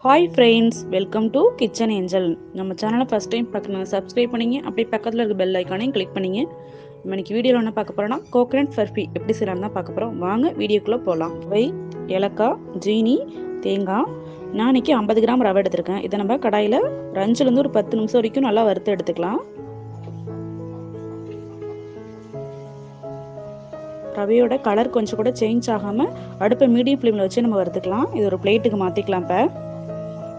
Hi friends, welcome to kitchen angel. நம்ம சேனலை first time பார்க்கணும், சப்ஸ்கிரைப் பண்ணிங்க. அப்படியே பக்கத்தில் இருக்க பெல் ஐக்கானையும் கிளிக் பண்ணிங்க. நம்ம இன்னைக்கு வீடியோவில் என்ன பார்க்க போகிறோம்னா கோகனட் பர்ஃபி எப்படி செய்யலாம்னு தான் பார்க்க போகிறோம். வாங்க வீடியோக்குள்ளே போகலாம். ஏலக்காய், ஜீனி, தேங்காய். நான் இன்னைக்கு 50 கிராம் ரவை எடுத்திருக்கேன். இதை நம்ம கடாயில் ஒரு 5லேருந்து ஒரு 10 நிமிஷம் வரைக்கும் நல்லா வறுத்து எடுத்துக்கலாம். ரவையோட கலர் கொஞ்சம் கூட சேஞ்ச் ஆகாமல் அடுப்பை மீடியம் ஃப்ளேமில் வச்சு நம்ம வறுத்துக்கலாம். இது ஒரு பிளேட்டுக்கு மாற்றிக்கலாம். இப்போ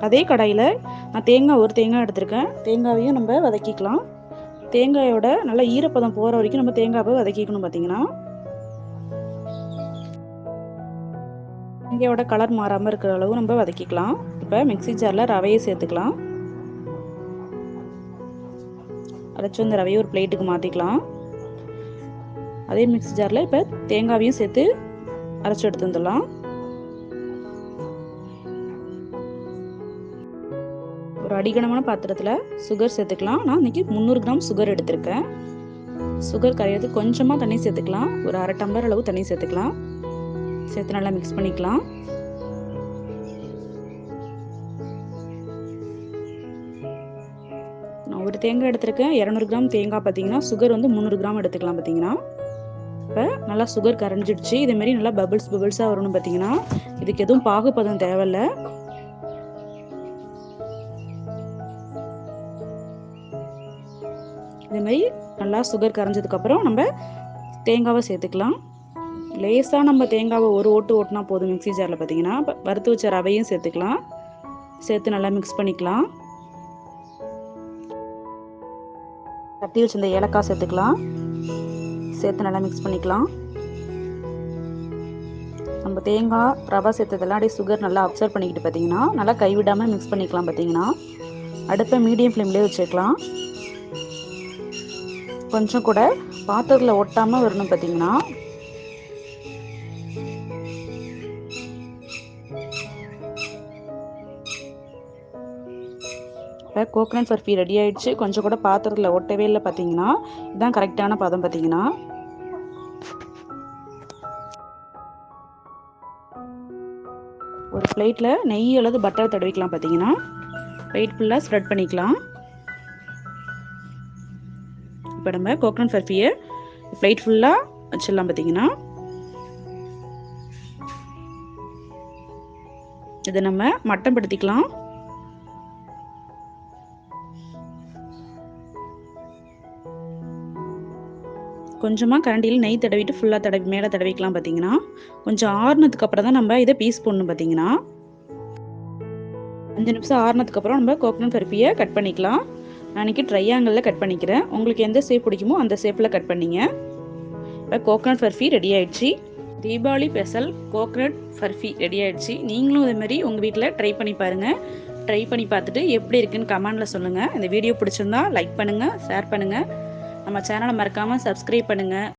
அதே கடாயில் நான் ஒரு தேங்காய் எடுத்திருக்கேன். தேங்காயையும் நம்ம வதக்கிக்கலாம். தேங்காயோட நல்லா ஈரப்பதம் போகிற வரைக்கும் நம்ம தேங்காவை வதக்கிக்கணும். பார்த்தீங்கன்னா தேங்காயோட கலர் மாறாமல் இருக்கிற அளவு நம்ம வதக்கிக்கலாம். இப்போ மிக்ஸி ஜாரில் ரவையை சேர்த்துக்கலாம். அரைச்சி அந்த ரவையை ஒரு பிளேட்டுக்கு மாற்றிக்கலாம். அதே மிக்ஸி ஜாரில் இப்போ தேங்காவையும் சேர்த்து அரைச்சி எடுத்து வந்துடலாம். ஒரு அடிகனமான பாத்திரத்தில் சுகர் சேர்த்துக்கலாம். நான் இன்னைக்கு 300 கிராம் சுகர் எடுத்திருக்கேன். சுகர் கரையிறது கொஞ்சமாக தண்ணி சேர்த்துக்கலாம். ஒரு அரை டம்ளர் அளவு தண்ணி சேர்த்துக்கலாம். சேர்த்து நல்லா மிக்ஸ் பண்ணிக்கலாம். நான் ஒரு தேங்காய் எடுத்திருக்கேன். 200 கிராம் தேங்காய். பார்த்தீங்கன்னா சுகர் 300 கிராம் எடுத்துக்கலாம். பார்த்தீங்கன்னா இப்போ நல்லா சுகர் கரைஞ்சிடுச்சு. இதேமாரி நல்லா பபிள்ஸாக வரணும். பார்த்தீங்கன்னா இதுக்கு எதுவும் பாகுபதம் தேவையில்லை. இதேமாரி நல்லா சுகர் கரைஞ்சதுக்கப்புறம் நம்ம தேங்காவை சேர்த்துக்கலாம். லேசாக நம்ம தேங்காவை ஒரு ஓட்டினா போதும் மிக்ஸி ஜாரில். பார்த்தீங்கன்னா இப்போ வறுத்து வச்ச ரவையும் சேர்த்துக்கலாம். சேர்த்து நல்லா மிக்ஸ் பண்ணிக்கலாம். தட்டி வச்சு இந்த ஏலக்காய் சேர்த்துக்கலாம். சேர்த்து நல்லா மிக்ஸ் பண்ணிக்கலாம். நம்ம தேங்காய் ரவை சேர்த்ததெல்லாம் அப்படியே சுகர் நல்லா அப்சர்வ் பண்ணிக்கிட்டு பார்த்தீங்கன்னா நல்லா கைவிடாமல் மிக்ஸ் பண்ணிக்கலாம். பார்த்தீங்கன்னா அடுப்பை மீடியம் ஃப்ளேம்லேயே வச்சுக்கலாம். கொஞ்சம் கூட பாத்திரத்தில் ஒட்டாமல் வரணும். பார்த்தீங்கன்னா இப்போ கோகனட் பர்ஃபி ரெடி ஆயிடுச்சு. கொஞ்சம் கூட பாத்திரத்தில் ஒட்டவே இல்லை. பார்த்தீங்கன்னா இதுதான் கரெக்டான பதம். பார்த்தீங்கன்னா ஒரு பிளேட்டில் நெய் அல்லது பட்டர் தடவிக்கலாம். பார்த்தீங்கன்னா பிளேட் ஃபுல்லாக ஸ்ப்ரெட் பண்ணிக்கலாம். இப்போ நம்ம கோகனட் பர்ஃபியை பிளேட் ஃபுல்லாக வச்சிடலாம். பார்த்தீங்கன்னா இதை நம்ம மட்டம் படுத்திக்கலாம். கொஞ்சமாக கரண்டியில் நெய் தடவிட்டு ஃபுல்லாக மேலே தடவிக்கலாம். பார்த்தீங்கன்னா கொஞ்சம் ஆறுனதுக்கு அப்புறம் தான் நம்ம இதை பீஸ் போடணும். பார்த்தீங்கன்னா 5 நிமிஷம் ஆறுனதுக்கப்புறம் நம்ம கோகனட் பர்ஃபியை கட் பண்ணிக்கலாம். நான் இன்றைக்கி ட்ரையாங்கிளில் கட் பண்ணிக்கிறேன். உங்களுக்கு எந்த ஷேப் பிடிக்குமோ அந்த ஷேப்பில் கட் பண்ணிங்க. இப்போ கோகனட் பர்ஃபி ரெடி ஆயிடுச்சு. Deepavali special coconut barfi ready ஆயிடுச்சு. நீங்களும் இதேமாதிரி உங்கள் வீட்டில் ட்ரை பண்ணி பாருங்கள். ட்ரை பண்ணி பார்த்துட்டு எப்படி இருக்குன்னு கமெண்டில் சொல்லுங்கள். இந்த வீடியோ பிடிச்சிருந்தா லைக் பண்ணுங்கள், ஷேர் பண்ணுங்கள். நம்ம சேனலை மறக்காமல் சப்ஸ்கிரைப் பண்ணுங்கள்.